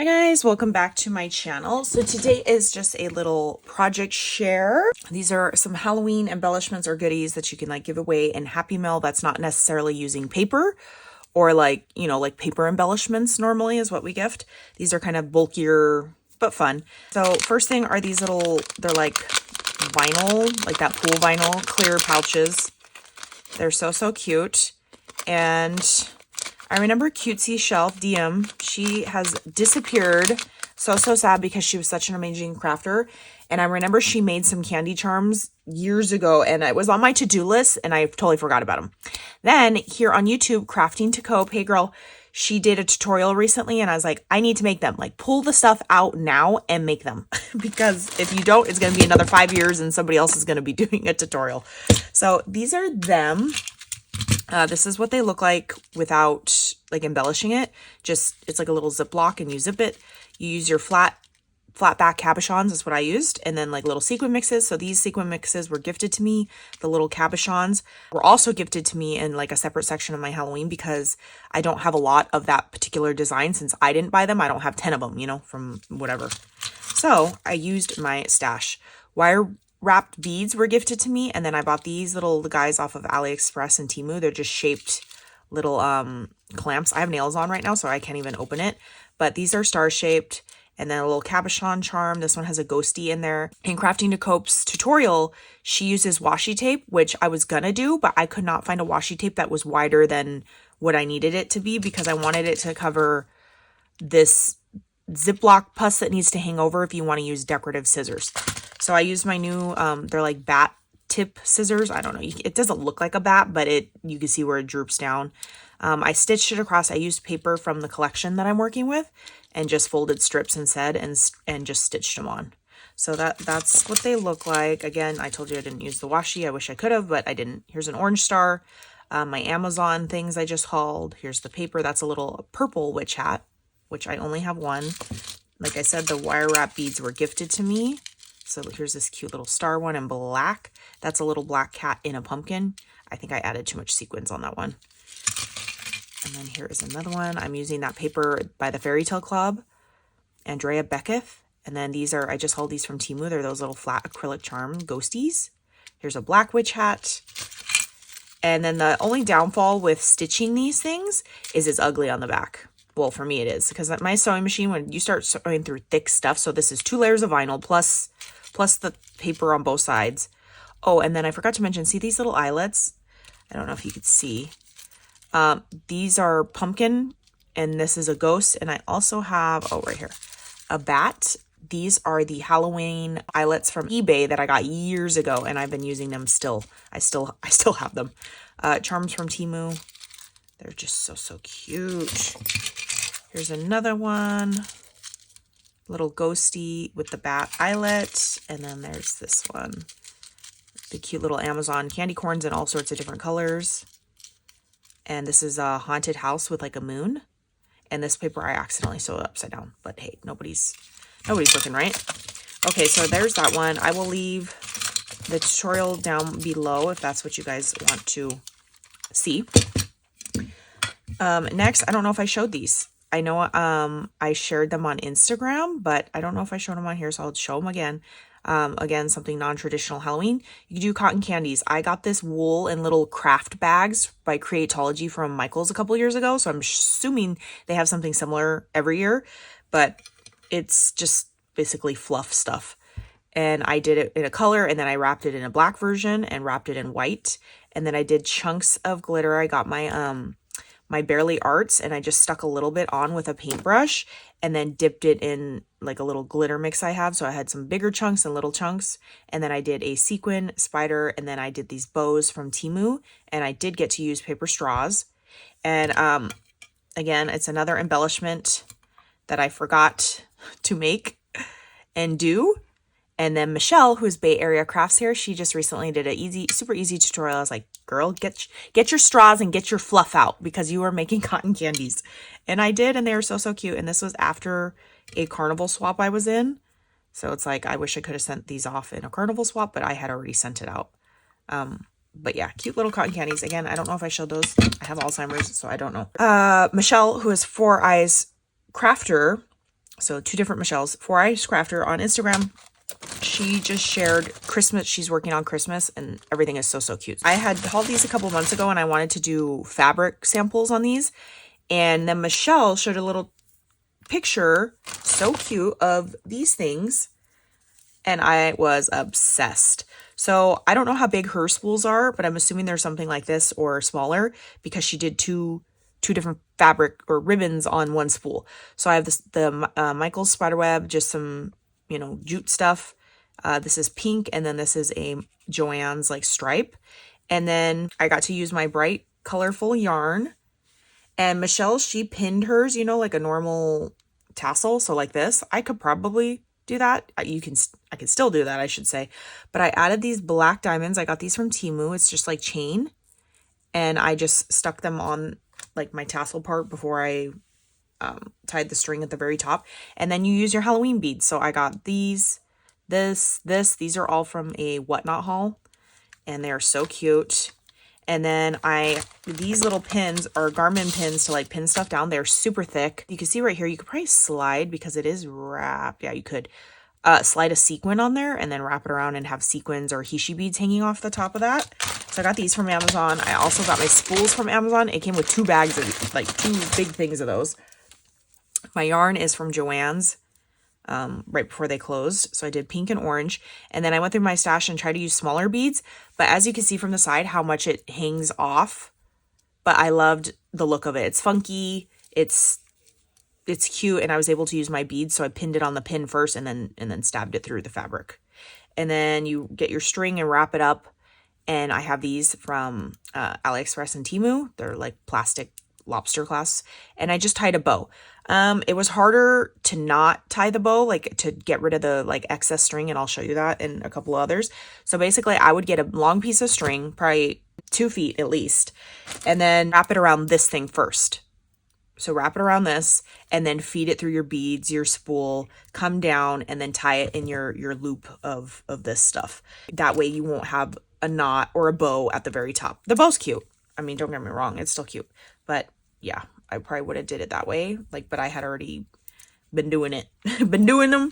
Hi guys, welcome back to my channel. So today is just a little project share. These are some Halloween embellishments or goodies that you can like give away in Happy Mail that's not necessarily using paper or like, you know, like paper embellishments normally is what we gift. These are kind of bulkier but fun. So first thing are these little, they're like vinyl, like that pool vinyl clear pouches. They're so cute. And I remember Cutesy Shelf DM, she has disappeared. So sad because she was such an amazing crafter. And I remember she made some candy charms years ago and it was on my to-do list and I totally forgot about them. Then here on YouTube, Crafting to Cope, hey girl, she did a tutorial recently and I was like, I need to make them. Like pull the stuff out now and make them. Because if you don't, it's going to be another 5 years and somebody else is going to be doing a tutorial. So these are them. This is what they look like without like embellishing it. Just, it's like a little Ziploc and you zip it. You use your flat back cabochons. That's what I used. And then like little sequin mixes. So these sequin mixes were gifted to me. The little cabochons were also gifted to me in like a separate section of my Halloween because I don't have a lot of that particular design since I didn't buy them. I don't have 10 of them, you know, from whatever. So I used my stash. Wire wrapped beads were gifted to me, and then I bought these little guys off of AliExpress and Temu. They're just shaped little clamps. I have nails on right now, so I can't even open it, but these are star shaped. And then a little cabochon charm. This one has a ghosty in there. In Crafting to Cope's tutorial, she uses washi tape, which I was gonna do, but I could not find a washi tape that was wider than what I needed it to be because I wanted it to cover this Ziploc pus that needs to hang over if you want to use decorative scissors. So I used my new, they're like bat tip scissors. I don't know. It doesn't look like a bat, but you can see where it droops down. I stitched it across. I used paper from the collection that I'm working with and just folded strips instead and just stitched them on. So that's what they look like. Again, I told you I didn't use the washi. I wish I could have, but I didn't. Here's an orange star. My Amazon things I just hauled. Here's the paper. That's a little purple witch hat, which I only have one. Like I said, the wire wrap beads were gifted to me. So here's this cute little star one in black. That's a little black cat in a pumpkin. I think I added too much sequins on that one. And then here is another one. I'm using that paper by the Fairy Tale Club, Andrea Becketh. And then these are, I just hauled these from Temu. They're those little flat acrylic charm ghosties. Here's a black witch hat. And then the only downfall with stitching these things is it's ugly on the back. Well, for me it is, because at my sewing machine, when you start sewing through thick stuff, so this is 2 layers of vinyl plus the paper on both sides. Oh, and then I forgot to mention, see these little eyelets? I don't know if you could see. These are pumpkin, and this is a ghost, and I also have, oh, right here, a bat. These are the Halloween eyelets from eBay that I got years ago, and I've been using them still. I still have them. Charms from Temu. They're just so cute. Here's another one. Little ghosty with the bat eyelet. And then there's this one. The cute little Amazon candy corns in all sorts of different colors. And this is a haunted house with like a moon. And this paper I accidentally sewed upside down. But hey, nobody's looking, right? Okay, so there's that one. I will leave the tutorial down below if that's what you guys want to see. Next, I don't know if I showed these. I know I shared them on Instagram, but I don't know if I showed them on here, so I'll show them again. Again, something non-traditional Halloween. You can do cotton candies. I got this wool in little craft bags by Creatology from Michael's a couple years ago, so I'm assuming they have something similar every year, but it's just basically fluff stuff. And I did it in a color, and then I wrapped it in a black version and wrapped it in white. And then I did chunks of glitter. I got my Barely Arts, and I just stuck a little bit on with a paintbrush and then dipped it in like a little glitter mix I have. So I had some bigger chunks and little chunks. And then I did a sequin spider, and then I did these bows from Temu, and I did get to use paper straws. And again, it's another embellishment that I forgot to make and do. And then Michele, who's Bay Area Crafts here, she just recently did a super easy tutorial. I was like, girl, get your straws and get your fluff out because you are making cotton candies. And I did, and they were so cute. And this was after a carnival swap I was in. So it's like, I wish I could have sent these off in a carnival swap, but I had already sent it out. But yeah, cute little cotton candies. Again, I don't know if I showed those. I have Alzheimer's, so I don't know. Michele, who is 4 Eyes Crafter, So 2 different Michelles. For Ice Crafter on Instagram, she just shared Christmas. She's working on Christmas and everything is so, so cute. I had hauled these a couple months ago and I wanted to do fabric samples on these. And then Michele showed a little picture, so cute, of these things. And I was obsessed. So I don't know how big her spools are, but I'm assuming they're something like this or smaller because she did two different fabric or ribbons on one spool. So I have the Michael's spiderweb, just some, jute stuff. This is pink, and then this is a Joann's like stripe. And then I got to use my bright colorful yarn. And Michele, she pinned hers, like a normal tassel. So like this, I could probably do that. I can still do that, I should say. But I added these black diamonds. I got these from Temu. It's just like chain. And I just stuck them on like my tassel part before I tied the string at the very top. And then you use your Halloween beads. So I got these, these are all from a Whatnot haul. And they're so cute. And then these little pins are Garmin pins to like pin stuff down. They're super thick. You can see right here, you could probably slide because it is wrapped. Yeah, you could slide a sequin on there and then wrap it around and have sequins or hishi beads hanging off the top of that. So I got these from Amazon. I also got my spools from Amazon. It came with 2 bags of like 2 big things of those. My yarn is from Joann's. Right before they closed. So I did pink and orange. And then I went through my stash and tried to use smaller beads. But as you can see from the side, how much it hangs off. But I loved the look of it. It's funky. It's cute. And I was able to use my beads. So I pinned it on the pin first and then stabbed it through the fabric. And then you get your string and wrap it up. And I have these from AliExpress and Temu. They're like plastic lobster clasps. And I just tied a bow. It was harder to not tie the bow, like to get rid of the like excess string, and I'll show you that and a couple others. So basically I would get a long piece of string, probably 2 feet at least, and then wrap it around this thing first. So wrap it around this and then feed it through your beads, your spool, come down and then tie it in your loop of this stuff. That way you won't have a knot or a bow at the very top. The bow's cute. I mean, don't get me wrong, it's still cute, but yeah. I probably would have did it that way, but I had already been doing it, been doing them,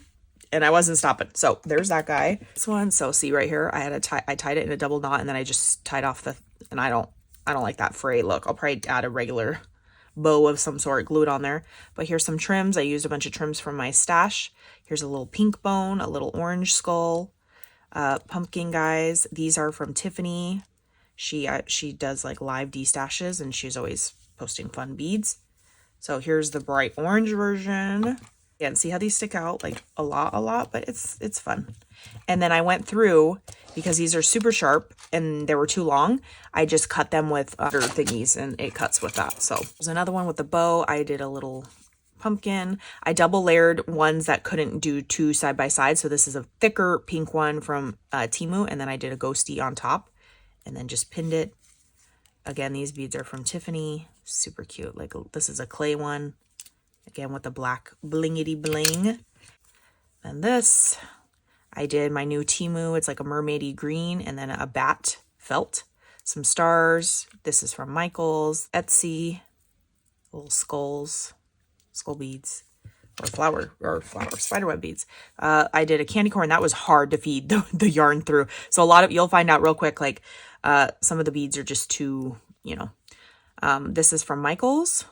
and I wasn't stopping. So there's that guy. This one, so see right here, I tied it in a double knot, and then I just tied off and I don't like that fray look. I'll probably add a regular bow of some sort, glue it on there. But here's some trims. I used a bunch of trims from my stash. Here's a little pink bone, a little orange skull, pumpkin guys. These are from Tiffany. She does like live destashes, and she's always posting fun beads. So here's the bright orange version. Again, see how these stick out like a lot, but it's fun. And then I went through, because these are super sharp and they were too long, I just cut them with other thingies and it cuts with that. So there's another one with the bow. I did a little pumpkin. I double layered ones that couldn't do 2 side by side. So this is a thicker pink one from Temu, and then I did a ghosty on top and then just pinned it. Again, these beads are from Tiffany. Super cute. Like this is a clay one. Again, with the black blingity bling. And this, I did my new Temu. It's like a mermaidy green and then a bat felt. Some stars. This is from Michael's. Etsy. Little skulls. Skull beads. Or spiderweb beads. I did a candy corn. That was hard to feed the yarn through. So a lot of, you'll find out real quick, like some of the beads are just too, this is from Michael's,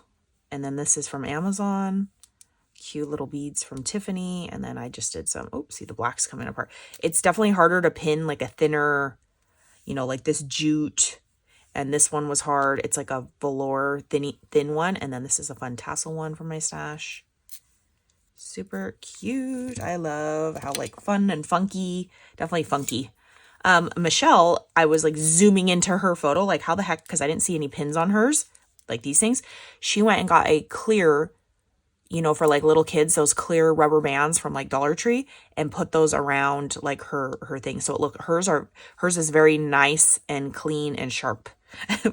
and then this is from Amazon. Cute little beads from Tiffany. And then I just did some, see the black's coming apart. It's definitely harder to pin like a thinner, like this jute. And this one was hard. It's like a velour thin one. And then this is a fun tassel one from my stash. Super cute. I love how like fun and funky, definitely funky. Michele, I was like zooming into her photo, like how the heck, because I didn't see any pins on hers, like these things. She went and got a clear, for like little kids, those clear rubber bands from like Dollar Tree, and put those around like her thing. So hers is very nice and clean and sharp.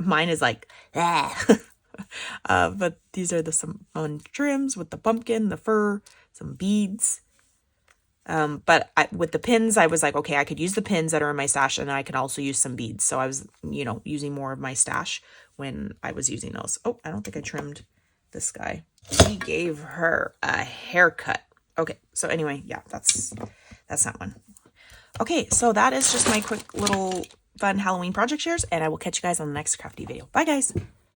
Mine is like, but these are some fun trims with the pumpkin, the fur, some beads. But with the pins, I was like, okay, I could use the pins that are in my stash, and I can also use some beads. So I was, using more of my stash when I was using those. Oh, I don't think I trimmed this guy. He gave her a haircut. Okay, so anyway, yeah, that's that one. Okay, so that is just my quick little fun Halloween project shares, and I will catch you guys on the next crafty video. Bye, guys.